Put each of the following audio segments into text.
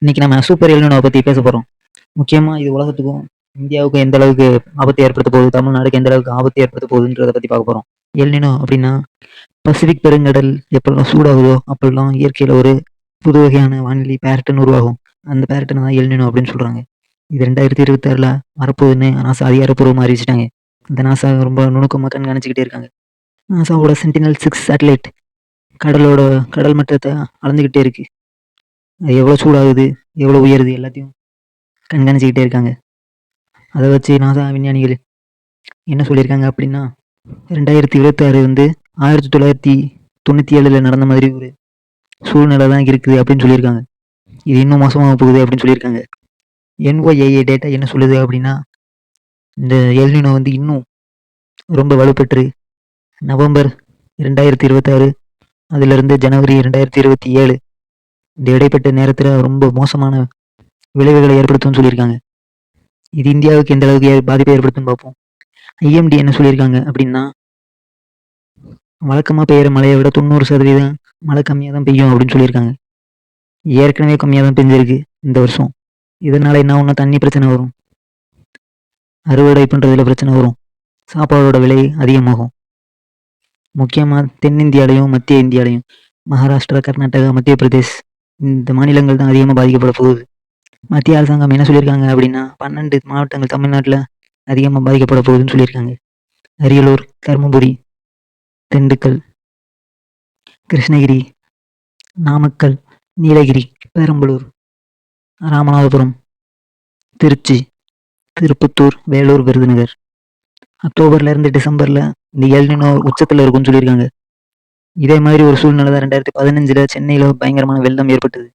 இன்னைக்கு நம்ம சூப்பர் எல்னினோவை பத்தி பேச போறோம். முக்கியமா இது உலகத்துக்கும் இந்தியாவுக்கும் எந்த அளவுக்கு ஆபத்தை ஏற்படுத்த போகுது, தமிழ்நாடுக்கு எந்த அளவுக்கு ஆபத்தை ஏற்படுத்த போகுதுன்றத பத்தி பார்க்க போறோம். எல்னினோ அப்படின்னா பசிபிக் பெருங்கடல் எப்பெல்லாம் சூடாகுதோ அப்பெல்லாம் இயற்கையில ஒரு புது வகையான வானிலை பேரட்டன் உருவாகும். அந்த பேரட்டன் தான் எல்னினோ அப்படின்னு சொல்றாங்க. இது 2026ல வரப்போகுதுன்னு நாசா அதிகாரப்பூர்வமா அறிவிச்சிட்டாங்க. இந்த நாசா ரொம்ப நுணுக்கமாக கண்காணிச்சுக்கிட்டே இருக்காங்க. நாசாவோட சென்டினல்-6 சேட்டலைட் கடல் மட்டத்தை அளந்துகிட்டே இருக்கு. அது எவ்வளோ சூடாகுது, எவ்வளோ உயருது எல்லாத்தையும் கண்காணிச்சுக்கிட்டே இருக்காங்க. அதை வச்சு நாசா விஞ்ஞானிகள் என்ன சொல்லியிருக்காங்க அப்படின்னா 2026 வந்து 1997ல் நடந்த மாதிரி ஒரு சூழ்நிலை தான் இருக்குது அப்படின்னு சொல்லியிருக்காங்க. இது இன்னும் மோசமாக போகுது அப்படின்னு சொல்லியிருக்காங்க. NOAA டேட்டா என்ன சொல்லுது அப்படின்னா இந்த எல்னினோ வந்து இன்னும் ரொம்ப வலுப்பெற்று நவம்பர் 2026 அதிலிருந்து ஜனவரி 2027 இந்த இடைப்பட்ட நேரத்தில் ரொம்ப மோசமான விளைவுகளை ஏற்படுத்தும்னு சொல்லியிருக்காங்க. இது இந்தியாவுக்கு எந்த அளவுக்கு பாதிப்பை ஏற்படுத்தும் பார்ப்போம். IMD என்ன சொல்லியிருக்காங்க அப்படின்னா வழக்கமாக பெய்கிற மழையை விட 90% மழை கம்மியாக தான் பெய்யும் அப்படின்னு சொல்லியிருக்காங்க. ஏற்கனவே கம்மியாக தான் பெஞ்சிருக்கு இந்த வருஷம். இதனால என்ன ஒன்று தண்ணி பிரச்சனை வரும், அறுவடை பண்ணுறதுல பிரச்சனை வரும், சாப்பாடோட விலை அதிகமாகும். முக்கியமாக தென்னிந்தியாலையும் மத்திய இந்தியாலையும் மகாராஷ்டிரா, கர்நாடகா, மத்திய பிரதேஷ் இந்த மாநிலங்கள் தான் அதிகமாக பாதிக்கப்பட போகுது. மத்திய அரசாங்கம் என்ன சொல்லியிருக்காங்க அப்படின்னா 12 மாவட்டங்கள் தமிழ்நாட்டில் அதிகமாக பாதிக்கப்பட போகுதுன்னு சொல்லியிருக்காங்க. அரியலூர், தருமபுரி, திண்டுக்கல், கிருஷ்ணகிரி, நாமக்கல், நீலகிரி, பெரம்பலூர், ராமநாதபுரம், திருச்சி, திருப்பத்தூர், வேலூர், விருதுநகர். அக்டோபர்ல இருந்து டிசம்பர்ல இந்த எல்னினோ உச்சத்தில் இருக்கும்னு சொல்லியிருக்காங்க. இதே மாதிரி ஒரு சூழ்நிலை தான் 2015ல் சென்னையில் பயங்கரமான வெள்ளம் ஏற்பட்டது.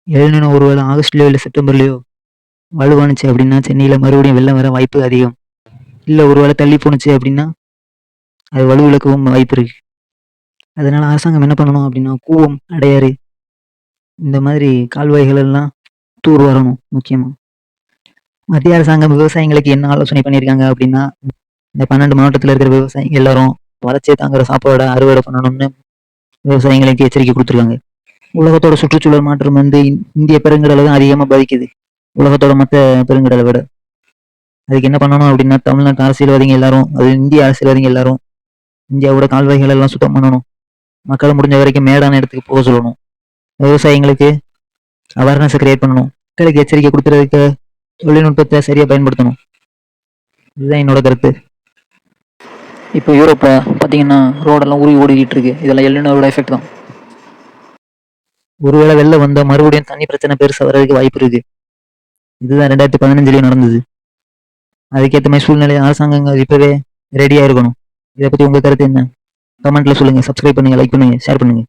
எல்னினோ ஒருவேளை ஆகஸ்ட்லயோ இல்லை செப்டம்பர்லயோ வலுவானுச்சு அப்படின்னா சென்னையில் மறுபடியும் வெள்ளம் வர வாய்ப்பு அதிகம். இல்லை ஒருவேளை தள்ளி போணுச்சு அப்படின்னா அது வலுவிழக்கவும் வாய்ப்பு இருக்கு. அதனால அரசாங்கம் என்ன பண்ணணும் அப்படின்னா கூவம், அடையாறு இந்த மாதிரி கால்வாய்கள் எல்லாம் தூர் வரணும். முக்கியமா மத்திய அரசாங்கம் விவசாயிகளுக்கு என்ன ஆலோசனை பண்ணியிருக்காங்க அப்படின்னா இந்த 12 மாவட்டத்தில் இருக்கிற விவசாயிகள் எல்லாரும் வளர்ச்சியை தாங்குற சாப்பாடோட அறுவடை பண்ணணும்னு விவசாயிகளுக்கு எச்சரிக்கை கொடுத்துருக்காங்க. உலகத்தோட சுற்றுச்சூழல் மாற்றம் வந்து இந்திய பெருங்கடலை தான் அதிகமாக பாதிக்குது உலகத்தோட மற்ற பெருங்கடலை விட. அதுக்கு என்ன பண்ணணும் அப்படின்னா தமிழ்நாட்டு அரசியல்வாதிங்க எல்லாரும், அது இந்திய அரசியல்வாதிங்க எல்லாரும் இந்தியாவோட கால்வாய்கள் எல்லாம் சுத்தம் பண்ணணும். மக்களை முடிஞ்ச வரைக்கும் மேடான இடத்துக்கு போக சொல்லணும். விவசாயிங்களுக்கு அவேர்னஸை கிரியேட் பண்ணணும். மக்களுக்கு எச்சரிக்கை கொடுக்கறதுக்கு தொழில்நுட்பத்தை சரியாக பயன்படுத்தணும். இதுதான் என்னோட கருத்து. இப்போ யூரோப்பில் பார்த்தீங்கன்னா ரோடெல்லாம் உருவி ஓடிக்கிட்டு இருக்கு. இதெல்லாம் எல்னினோவோட எஃபெக்ட் தான். ஒருவேளை வெளில வந்தால் மறுபடியும் தண்ணி பிரச்சனை பெருசாக வர்றதுக்கு வாய்ப்பு இருக்கு. இதுதான் 2015லேயும் நடந்தது. அதுக்கேற்ற மாதிரி சூழ்நிலை அரசாங்கங்கள் இப்பவே ரெடியாக இருக்கணும். இதை பற்றி உங்கள் கருத்து என்ன? கமெண்ட்ல சொல்லுங்க. சப்ஸ்கிரைப் பண்ணுங்க, லைக் பண்ணுங்க, ஷேர் பண்ணுங்க.